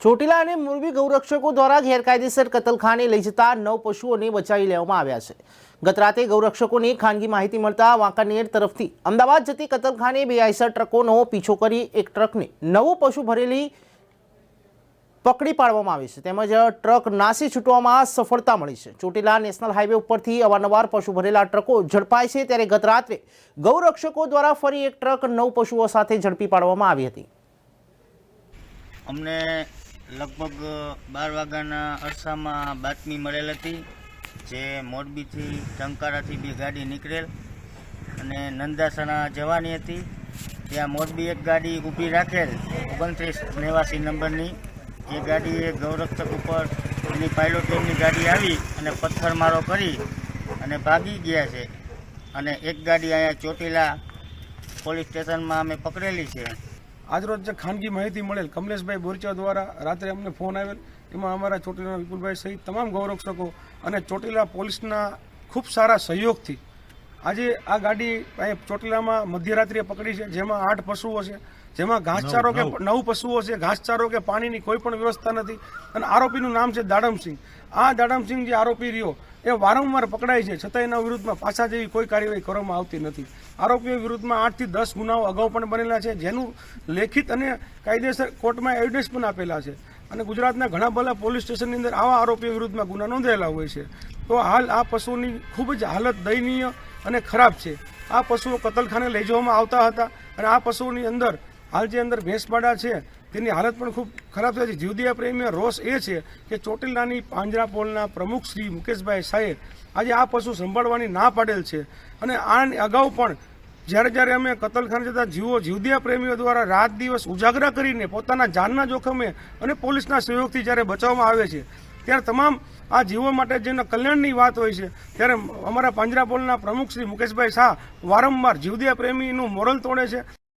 ચોટીલા અને મોરબી ગૌરક્ષકો દ્વારા ગેરકાયદેસર કતલખાને લઈ જતા 9 પશુઓને બચાવી લેવામાં આવ્યા છે। ગત રાતે ગૌરક્ષકોને ખાનગી માહિતી મળતા વાંકાનેર તરફથી અમદાવાદ જતી કતલખાને 2 આઈસર ટ્રકોનો પીછો કરી એક ટ્રકને 9 પશુ ભરેલી પકડી પાડવામાં આવી છે, તેમજ ટ્રક નાસી છૂટવામાં સફળતા મળી છે। ચોટીલા નેશનલ હાઈવે ઉપરથી અવારનવાર પશુ ભરેલા ટ્રકો ઝડપાય છે, ત્યારે ગત રાત્રે ગૌરક્ષકો દ્વારા ફરી એક ટ્રક 9 પશુઓ સાથે ઝડપી પાડવામાં આવી હતી। અમને લગભગ 12 વાગ્યાના અરસામાં બાતમી મળેલ હતી, જે મોરબીથી ટંકારાથી 2 ગાડી નીકળેલ અને નંદાસણા જવાની હતી। ત્યાં મોરબી એક ગાડી ઊભી રાખેલ 2989 નંબરની, એ ગાડીએ ગૌરક્ષક ઉપર એની પાયલોટની ગાડી આવી અને પથ્થરમારો કરી અને ભાગી ગયા છે। અને એક ગાડી અહીંયા ચોટીલા પોલીસ સ્ટેશનમાં અમે પકડેલી છે। આજરોજ જે ખાનગી માહિતી મળેલ કમલેશભાઈ બોરચા દ્વારા રાત્રે અમને ફોન આવેલ, એમાં અમારા ચોટીલાના વિપુલભાઈ સહિત તમામ ગૌરક્ષકો અને ચોટીલા પોલીસના ખૂબ સારા સહયોગથી આજે આ ગાડી અહીંયા ચોટીલામાં મધ્યરાત્રિએ પકડી છે, જેમાં 8 પશુઓ છે, જેમાં ઘાસચારો કે 9 પશુઓ છે, ઘાસચારો કે પાણીની કોઈ પણ વ્યવસ્થા નથી। અને આરોપીનું નામ છે દાડમસિંહ। આ દાડમસિંહ જે આરોપી રહ્યો એ વારંવાર પકડાય છે, છતાં એના વિરુદ્ધમાં પાછા જેવી કોઈ કાર્યવાહી કરવામાં આવતી નથી। આરોપીઓ વિરુદ્ધમાં 8 થી 10 ગુનાઓ અગાઉ પણ બનેલા છે, જેનું લેખિત અને કાયદેસર કોર્ટમાં એવિડન્સ પણ આપેલા છે। અને ગુજરાતના ઘણા બધા પોલીસ સ્ટેશનની અંદર આવા આરોપીઓ વિરુદ્ધમાં ગુના નોંધાયેલા હોય છે। તો હાલ આ પશુની ખૂબ જ હાલત દયનીય અને ખરાબ છે। આ પશુઓ કતલખાને લઈ જવામાં આવતા હતા અને આ પશુઓની અંદર હાલ જે અંદર ભેંસપાડા છે તેની હાલત પણ ખૂબ ખરાબ થાય છે। જીવદયા પ્રેમીઓ રોષ એ છે કે ચોટીલાની પાંજરાપોળના પ્રમુખ શ્રી મુકેશભાઈ શાહે આજે આ પશુ સંભાળવાની ના પાડેલ છે। અને આ અગાઉ પણ જ્યારે અમે કતલખાને જતા જીવદયા પ્રેમીઓ દ્વારા રાત દિવસ ઉજાગરા કરીને પોતાના જાનના જોખમે અને પોલીસના સહયોગથી જ્યારે બચાવવામાં આવે છે, ત્યારે તમામ આ જીવો માટે જેના કલ્યાણની વાત હોય છે, ત્યારે અમારા પાંજરાપોળના પ્રમુખ શ્રી મુકેશભાઈ શાહ વારંવાર જીવદયા પ્રેમીનું મોરલ તોડે છે।